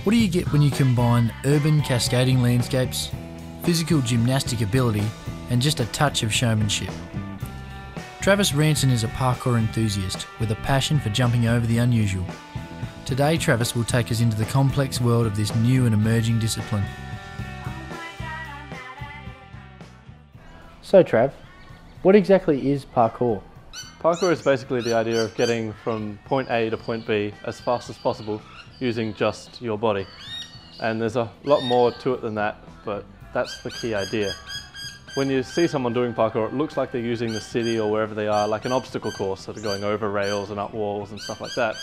What do you get when you combine urban cascading landscapes, physical gymnastic ability, and just a touch of showmanship? Travis Ranson is a parkour enthusiast with a passion for jumping over the unusual. Today, Travis will take us into the complex world of this new and emerging discipline. So Trav, what exactly is parkour? Parkour is basically the idea of getting from point A to point B as fast as possible using just your body. And there's a lot more to it than that, but that's the key idea. When you see someone doing parkour, it looks like they're using the city or wherever they are like an obstacle course, sort of going over rails and up walls and stuff like that.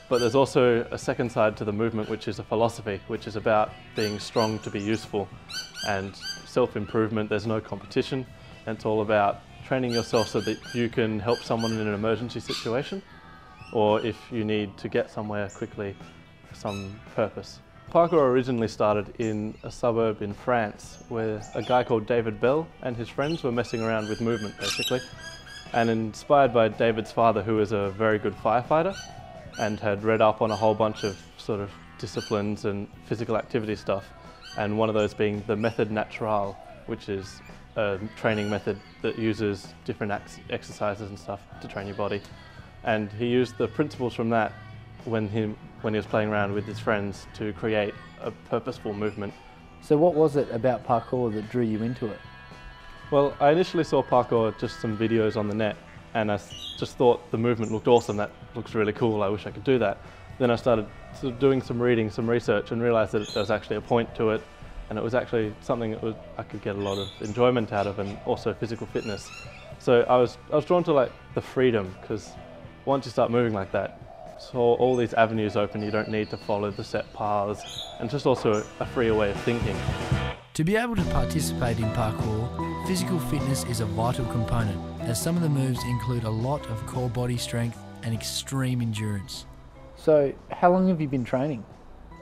But there's also a second side to the movement, which is a philosophy, which is about being strong to be useful and self-improvement. There's no competition, and it's all about training yourself so that you can help someone in an emergency situation, or if you need to get somewhere quickly for some purpose. Parkour originally started in a suburb in France where a guy called David Bell and his friends were messing around with movement basically, and inspired by David's father, who was a very good firefighter and had read up on a whole bunch of sort of disciplines and physical activity stuff, and one of those being the method naturale, which is a training method that uses different exercises and stuff to train your body. And he used the principles from that when he was playing around with his friends to create a purposeful movement. So what was it about parkour that drew you into it? Well, I initially saw parkour, just some videos on the net, and I just thought the movement looked awesome. That looks really cool, I wish I could do that. Then I started sort of doing some reading, some research, and realised that there was actually a point to it, and it was actually something that I could get a lot of enjoyment out of, and also physical fitness. So I was drawn to like the freedom, because once you start moving like that, so all these avenues open, you don't need to follow the set paths, and just also a freer way of thinking. To be able to participate in parkour, physical fitness is a vital component, as some of the moves include a lot of core body strength and extreme endurance. So how long have you been training?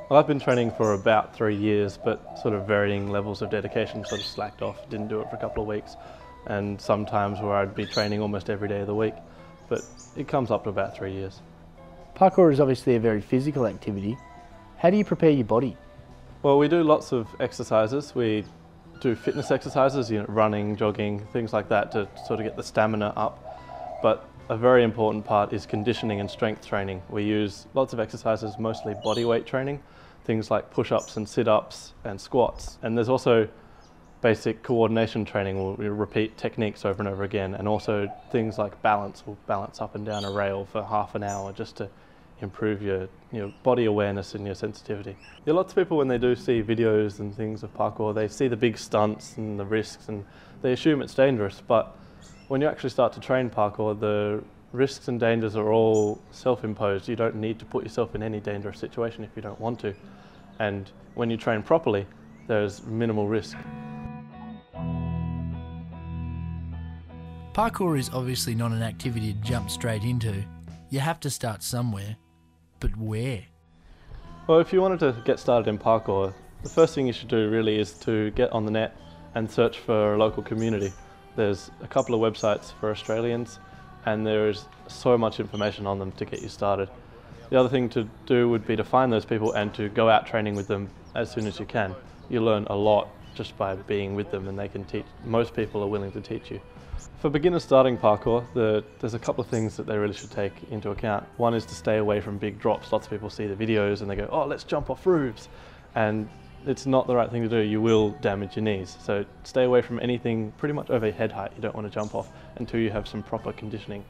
Well, I've been training for about 3 years, but sort of varying levels of dedication, sort of slacked off, didn't do it for a couple of weeks, and sometimes where I'd be training almost every day of the week, but it comes up to about 3 years. Parkour is obviously a very physical activity. How do you prepare your body? Well, we do lots of exercises. We do fitness exercises, running, jogging, things like that to sort of get the stamina up, but a very important part is conditioning and strength training. We use lots of exercises, mostly body weight training, things like push-ups and sit-ups and squats. And there's also basic coordination training. We'll repeat techniques over and over again, and also things like balance. We'll balance up and down a rail for half an hour just to improve your body awareness and your sensitivity. Lots of people, when they do see videos and things of parkour, they see the big stunts and the risks, and they assume it's dangerous, but when you actually start to train parkour, the risks and dangers are all self-imposed. You don't need to put yourself in any dangerous situation if you don't want to. And when you train properly, there's minimal risk. Parkour is obviously not an activity to jump straight into. You have to start somewhere, but where? Well, if you wanted to get started in parkour, the first thing you should do really is to get on the net and search for a local community. There's a couple of websites for Australians, and there is so much information on them to get you started. The other thing to do would be to find those people and to go out training with them as soon as you can. You learn a lot just by being with them, and they can teach. Most people are willing to teach you. For beginners starting parkour, there's a couple of things that they really should take into account. One is to stay away from big drops. Lots of people see the videos and they go, oh, let's jump off roofs. And it's not the right thing to do. You will damage your knees. So stay away from anything pretty much over head height. You don't want to jump off until you have some proper conditioning.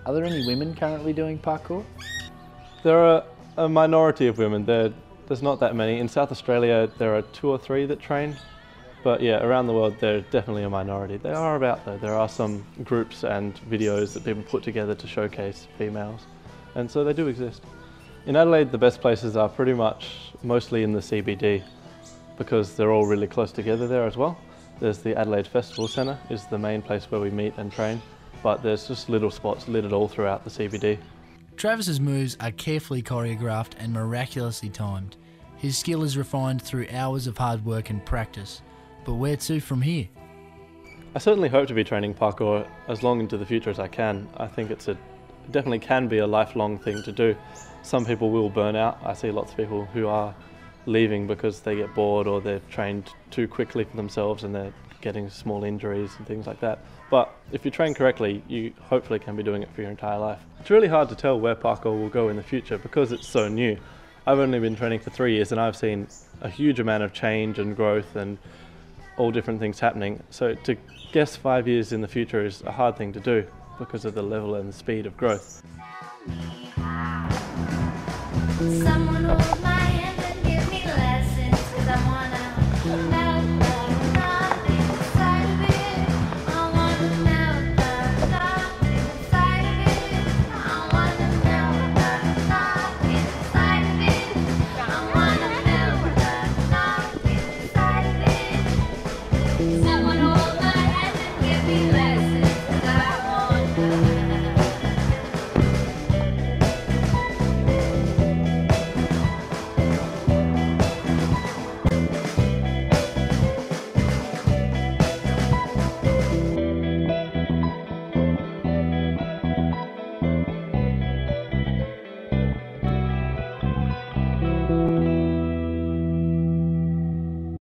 Are there any women currently doing parkour? There are a minority of women. There's not that many. In South Australia, there are 2 or 3 that train. But yeah, around the world, they're definitely a minority. They are about though. There are some groups and videos that people put together to showcase females. And so they do exist. In Adelaide, the best places are pretty much mostly in the CBD, because they're all really close together there as well. There's the Adelaide Festival Centre is the main place where we meet and train, but there's just little spots littered all throughout the CBD. Travis's moves are carefully choreographed and miraculously timed. His skill is refined through hours of hard work and practice. But where to from here? I certainly hope to be training parkour as long into the future as I can. I think it definitely can be a lifelong thing to do. Some people will burn out. I see lots of people who are leaving because they get bored or they've trained too quickly for themselves and they're getting small injuries and things like that. But if you train correctly, you hopefully can be doing it for your entire life. It's really hard to tell where parkour will go in the future because it's so new. I've only been training for 3 years and I've seen a huge amount of change and growth and all different things happening. So to guess 5 years in the future is a hard thing to do because of the level and the speed of growth. Someone hold my